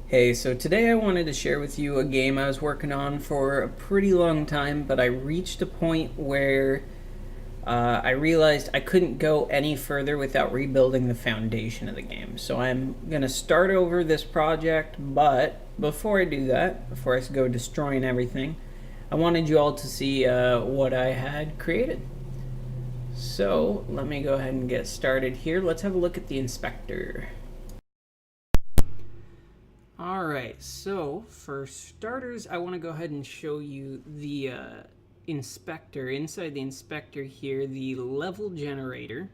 Hey, so today I wanted to share with you a game I was working on for a pretty long time, but I reached a point where I realized I couldn't go any further without rebuilding the foundation of the game. So I'm going to start over this project, but before I do that, before I go destroying everything, I wanted you all to see what I had created. So let me go ahead and get started here. Let's have a look at the inspector. Alright, so for starters, I want to go ahead and show you the inspector. Inside the inspector here, the level generator.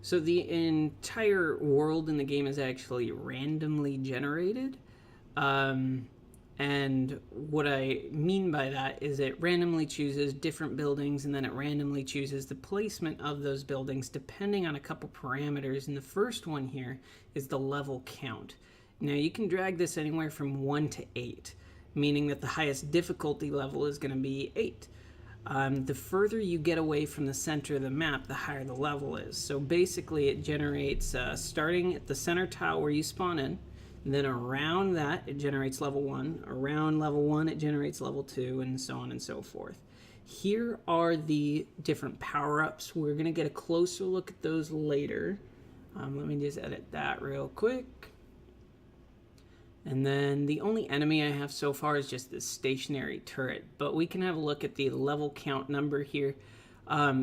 So the entire world in the game is actually randomly generated. And what I mean by that is it randomly chooses different buildings, and then it randomly chooses the placement of those buildings depending on a couple parameters. And the first one here is the level count. Now you can drag this anywhere from 1 to 8, meaning that the highest difficulty level is going to be 8. The further you get away from the center of the map, the higher the level is. So basically it generates, starting at the center tile where you spawn in, and then around that it generates level 1, around level 1 it generates level 2, and so on and so forth. Here are the different power-ups. We're going to get a closer look at those later. Let me just edit that real quick. And then the only enemy I have so far is just this stationary turret, but we can have a look at the level count number here.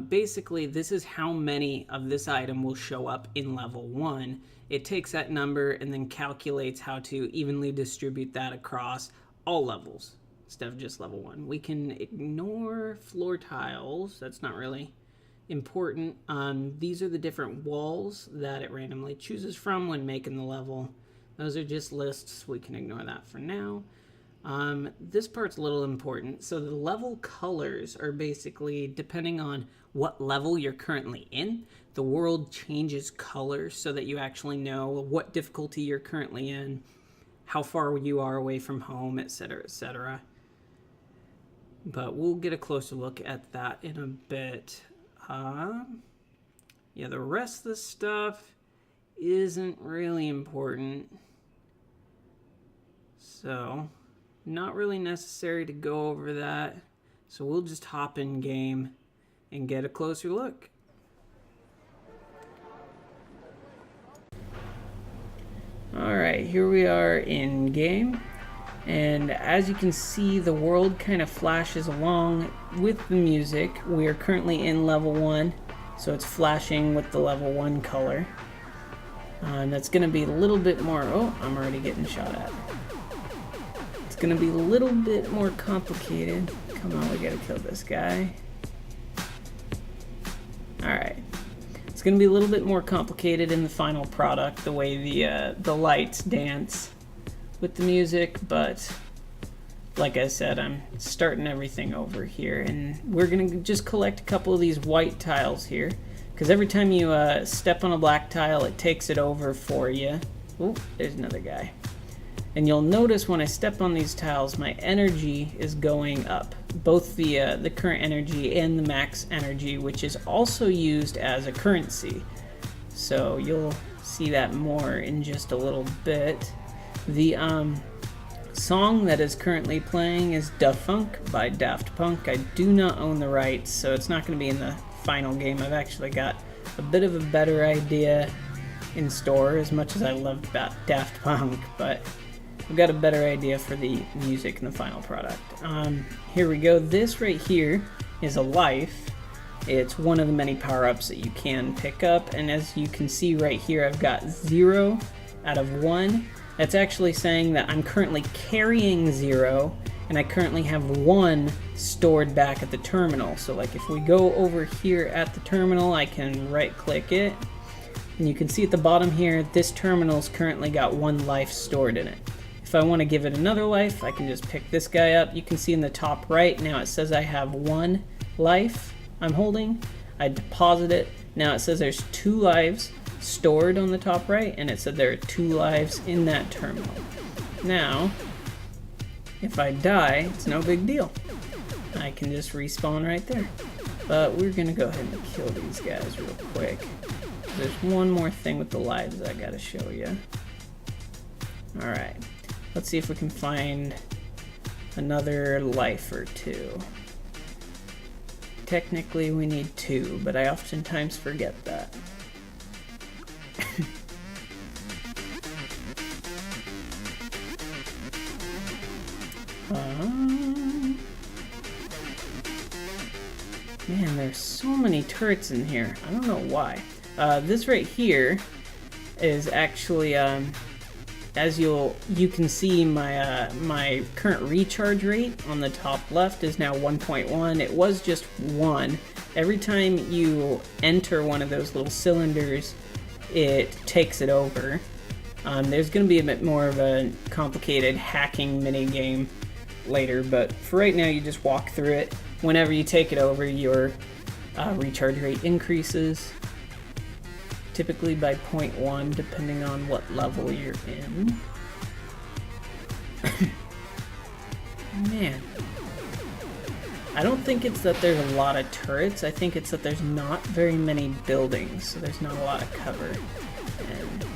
Basically, this is how many of this item will show up in level 1. It takes that number and then calculates how to evenly distribute that across all levels instead of just level 1. We can ignore floor tiles. That's not really important. These are the different walls that it randomly chooses from when making the level. Those are just lists. We can ignore that for now. This part's a little important. So the level colors are basically depending on what level you're currently in. The world changes colors so that you actually know what difficulty you're currently in, how far you are away from home, etc., etc. But we'll get a closer look at that in a bit. Yeah, the rest of the stuff isn't really important. So, not really necessary to go over that. So we'll just hop in game and get a closer look. Alright, here we are in game. And as you can see, the world kind of flashes along with the music. We are currently in level 1, so it's flashing with the level 1 color. And that's going to be a little bit more... Oh, I'm already getting shot at. It's going to be a little bit more complicated. Come on, we got to kill this guy. Alright. It's going to be a little bit more complicated in the final product, the way the lights dance with the music, but like I said, I'm starting everything over here, and we're going to just collect a couple of these white tiles here, because every time you step on a black tile, it takes it over for you. Oh, there's another guy. And you'll notice when I step on these tiles, my energy is going up. Both the current energy and the max energy, which is also used as a currency. So you'll see that more in just a little bit. The song that is currently playing is Da Funk by Daft Punk. I do not own the rights, so it's not going to be in the final game. I've actually got a bit of a better idea in store, as much as I love Daft Punk, but I've got a better idea for the music in the final product. Here we go. This right here is a life. It's one of the many power-ups that you can pick up, and as you can see right here, I've got 0 out of 1. That's actually saying that I'm currently carrying 0, and I currently have 1 stored back at the terminal. So like if we go over here at the terminal, I can right-click it, and you can see at the bottom here, this terminal's currently got 1 life stored in it. If I want to give it another life, I can just pick this guy up. You can see in the top right, now it says I have 1 life I'm holding. I deposit it. Now it says there's 2 lives stored on the top right, and it said there are 2 lives in that terminal. Now, if I die, it's no big deal. I can just respawn right there. But we're gonna go ahead and kill these guys real quick. There's one more thing with the lives I gotta show you. Alright. Let's see if we can find another life or two. Technically we need 2, but I oftentimes forget that. Man, there's so many turrets in here. I don't know why. This right here is actually, as you can see, my current recharge rate on the top left is now 1.1. It was just 1. Every time you enter one of those little cylinders, it takes it over. There's going to be a bit more of a complicated hacking mini game later, but for right now you just walk through it. Whenever you take it over, your recharge rate increases, typically by 0.1 depending on what level you're in. Man, I don't think it's that there's a lot of turrets, I think it's that there's not very many buildings, so there's not a lot of cover. And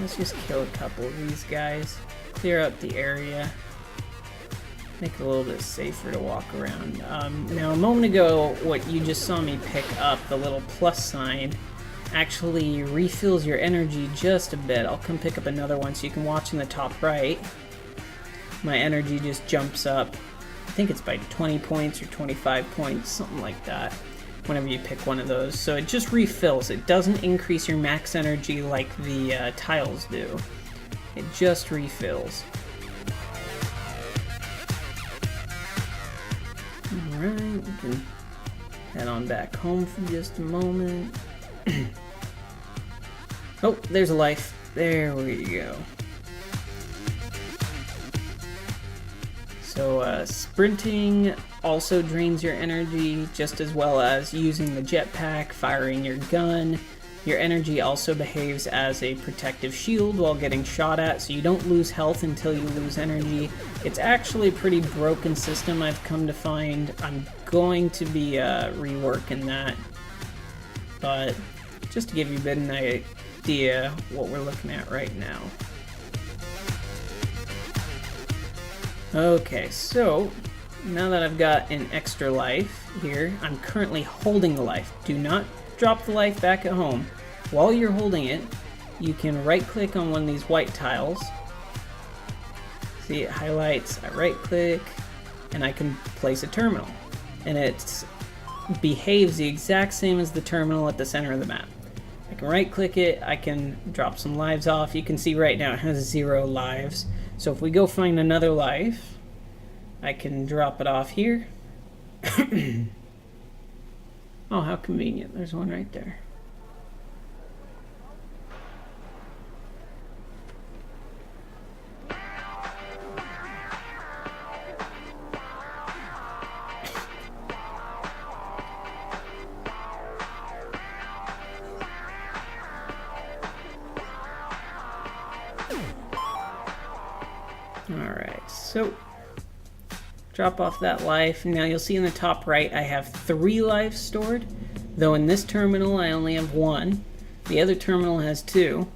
let's just kill a couple of these guys, clear up the area, make it a little bit safer to walk around. Now a moment ago, what you just saw me pick up, the little plus sign, actually refills your energy just a bit. I'll come pick up another one so you can watch in the top right. My energy just jumps up, I think it's by 20 points or 25 points, something like that, whenever you pick one of those. So it just refills. It doesn't increase your max energy like the tiles do. It just refills. Alright, we can head on back home for just a moment. Oh, there's a life. There we go. So sprinting also drains your energy, just as well as using the jetpack, firing your gun. Your energy also behaves as a protective shield while getting shot at, so you don't lose health until you lose energy. It's actually a pretty broken system, I've come to find. I'm going to be reworking that, but just to give you a bit of an idea what we're looking at right now. Okay, so now that I've got an extra life here, I'm currently holding the life. Do not drop the life back at home. While you're holding it, you can right click on one of these white tiles. See, it highlights, I right click, and I can place a terminal. And it behaves the exact same as the terminal at the center of the map. I can right click it, I can drop some lives off. You can see right now it has 0 lives. So if we go find another life, I can drop it off here. Oh, how convenient. There's one right there. Alright, so drop off that life. Now you'll see in the top right I have 3 lives stored, though in this terminal I only have 1. The other terminal has 2.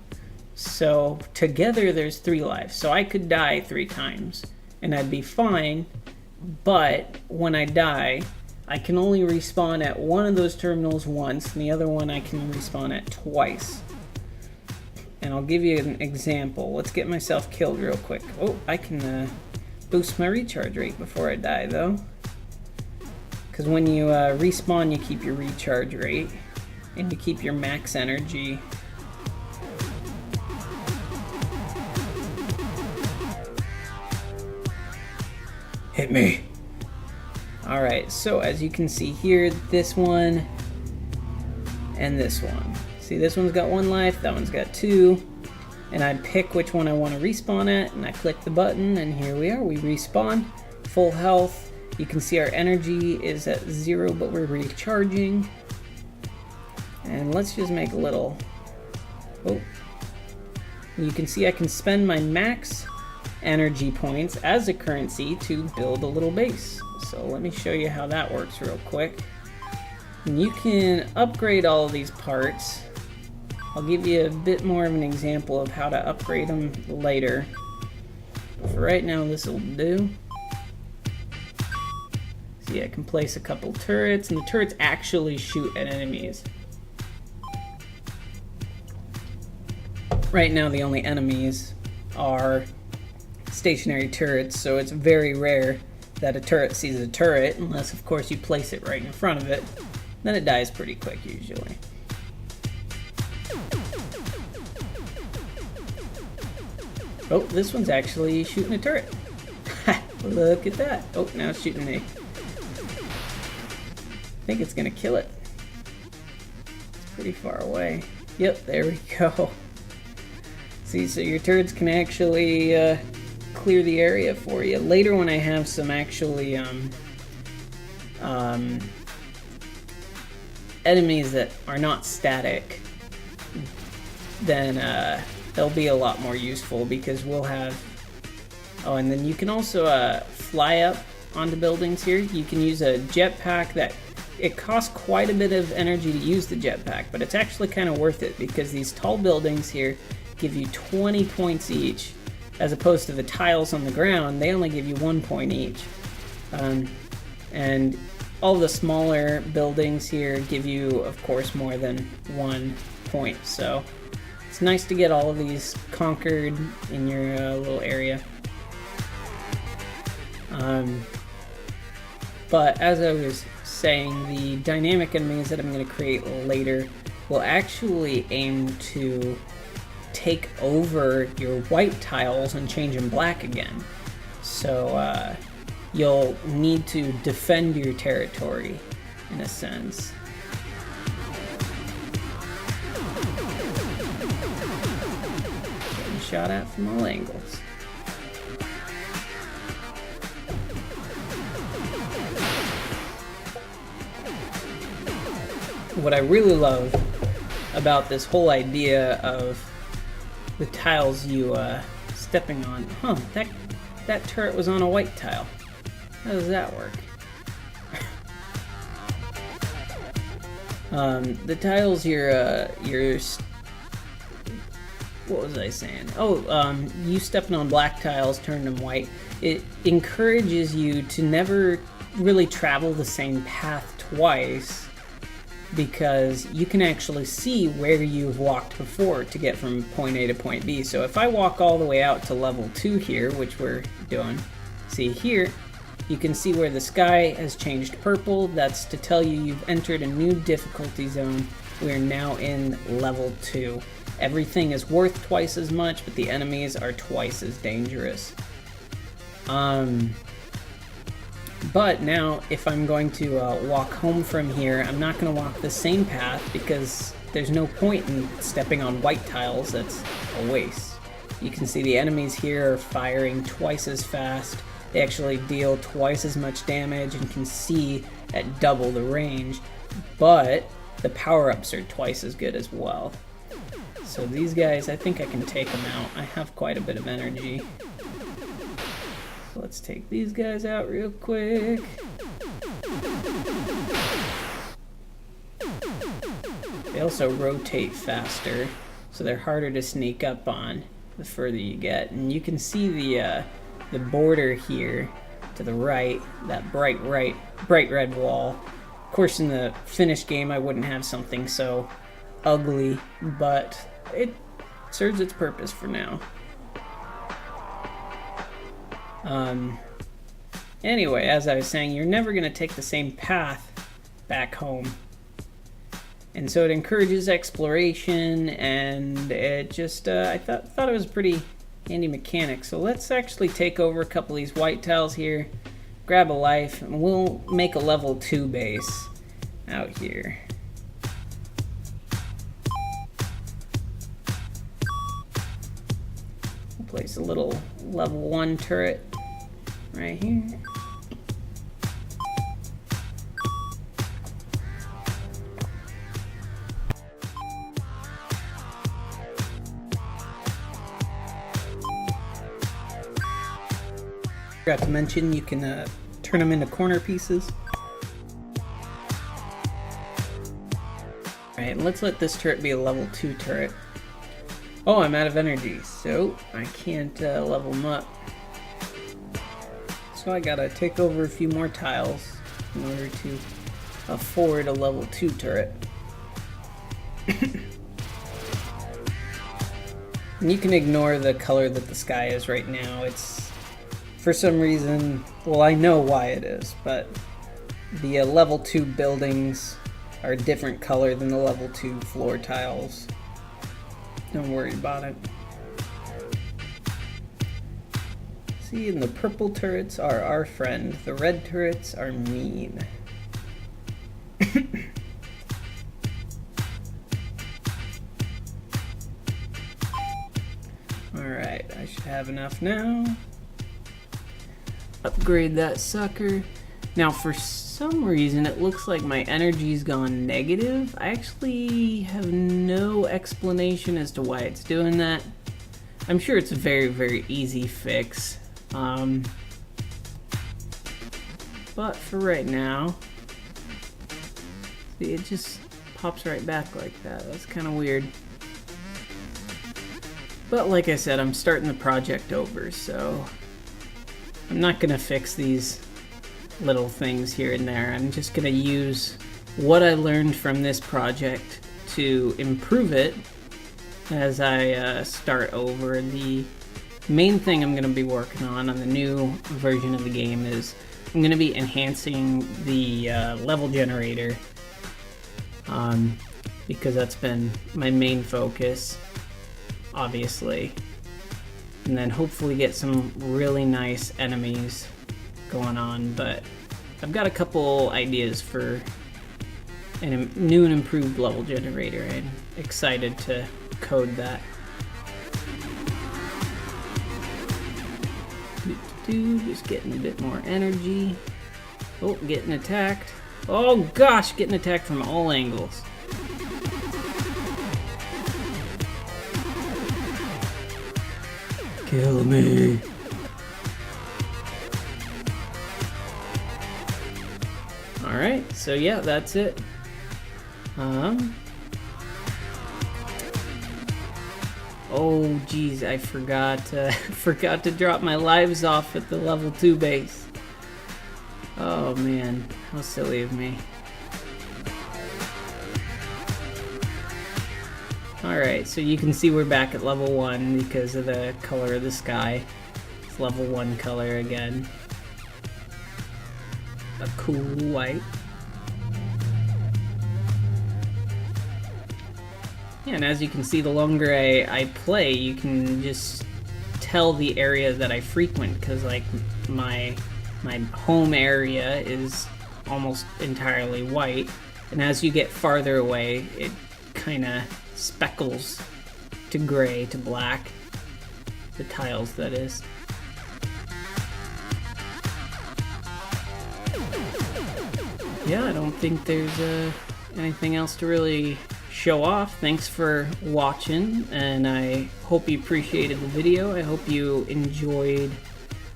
So together there's 3 lives. So I could die 3 times and I'd be fine, but when I die I can only respawn at one of those terminals once, and the other one I can respawn at twice. And I'll give you an example. Let's get myself killed real quick. Oh, I can boost my recharge rate before I die, though. Because when you respawn, you keep your recharge rate, and you keep your max energy. Hit me. Alright, so as you can see here, this one and this one. See, this one's got 1 life, that one's got 2, and I pick which one I want to respawn at, and I click the button, and here we are, we respawn, full health. You can see our energy is at 0, but we're recharging. And let's just make a little, oh, you can see I can spend my max energy points as a currency to build a little base. So let me show you how that works real quick. And you can upgrade all of these parts. I'll give you a bit more of an example of how to upgrade them later. For right now, this will do. See, I can place a couple turrets, and the turrets actually shoot at enemies. Right now, the only enemies are stationary turrets, so it's very rare that a turret sees a turret, unless, of course, you place it right in front of it. Then it dies pretty quick, usually. Oh, this one's actually shooting a turret. Look at that. Oh, now it's shooting me. I think it's gonna kill it. It's pretty far away. Yep, there we go. See, so your turrets can actually clear the area for you. Later when I have some actually enemies that are not static, then they'll be a lot more useful because we'll have... Oh, and then you can also fly up onto buildings here. You can use a jetpack that... It costs quite a bit of energy to use the jetpack, but it's actually kind of worth it because these tall buildings here give you 20 points each, as opposed to the tiles on the ground, they only give you 1 point each. And all the smaller buildings here give you, of course, more than 1 point. So it's nice to get all of these conquered in your little area. But as I was saying, the dynamic enemies that I'm going to create later will actually aim to take over your white tiles and change them black again. So you'll need to defend your territory in a sense. Getting shot at from all angles. What I really love about this whole idea of the tiles you stepping on. Huh, that turret was on a white tile. How does that work? The tiles what was I saying? Oh, you stepping on black tiles, turning them white. It encourages you to never really travel the same path twice, because you can actually see where you've walked before to get from point A to point B. So if I walk all the way out to level 2 here, which we're doing, see here, you can see where the sky has changed purple. That's to tell you you've entered a new difficulty zone. We're now in level 2. Everything is worth twice as much, but the enemies are twice as dangerous. But now, if I'm going to walk home from here, I'm not going to walk the same path because there's no point in stepping on white tiles. That's a waste. You can see the enemies here are firing twice as fast. They actually deal twice as much damage and can see at double the range. But the power-ups are twice as good as well. So these guys, I think I can take them out. I have quite a bit of energy. Let's take these guys out real quick. They also rotate faster, so they're harder to sneak up on the further you get. And you can see the border here to the right, that bright red wall. Of course, in the finished game, I wouldn't have something so ugly, but it serves its purpose for now. Anyway, as I was saying, you're never going to take the same path back home. And so it encourages exploration, and it just, I thought it was a pretty handy mechanic. So let's actually take over a couple of these white tiles here, grab a life, and we'll make a level 2 base out here. We'll place a little level 1 turret right here. Forgot to mention you can turn them into corner pieces. Alright, let's let this turret be a level 2 turret. Oh, I'm out of energy, so I can't level them up. so I gotta take over a few more tiles in order to afford a level 2 turret. And you can ignore the color that the sky is right now. It's, for some reason, well, I know why it is, but the level 2 buildings are a different color than the level 2 floor tiles. Don't worry about it. See, and the purple turrets are our friend. The red turrets are mean. Alright, I should have enough now. Upgrade that sucker. Now, for some reason, it looks like my energy's gone negative. I actually have no explanation as to why it's doing that. I'm sure it's a very, very easy fix. But for right now, see, it just pops right back like that. That's kind of weird. But like I said, I'm starting the project over, so I'm not gonna fix these little things here and there. I'm just gonna use what I learned from this project to improve it as I start over. The main thing I'm gonna be working on the new version of the game is I'm gonna be enhancing the level generator, because that's been my main focus, obviously, and then hopefully get some really nice enemies going on. But I've got a couple ideas for a new and improved level generator, and excited to code that. Just getting a bit more energy. Oh, getting attacked. Oh gosh, getting attacked from all angles. Kill me. Alright, so yeah, that's it. Oh geez, I forgot to drop my lives off at the level 2 base. Oh man, how silly of me. Alright, so you can see we're back at level 1 because of the color of the sky. It's level 1 color again. A cool white. Yeah, and as you can see, the longer I play, you can just tell the area that I frequent, because like my home area is almost entirely white, and as you get farther away, it kind of speckles to gray, to black, the tiles that is. Yeah, I don't think there's anything else to really show off. Thanks for watching, and I hope you appreciated the video. I hope you enjoyed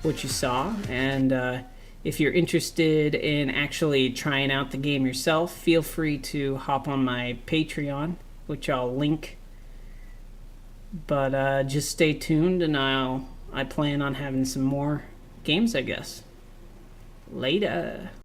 what you saw, and if you're interested in actually trying out the game yourself, feel free to hop on my Patreon, which I'll link. But just stay tuned, and I plan on having some more games, I guess. Later.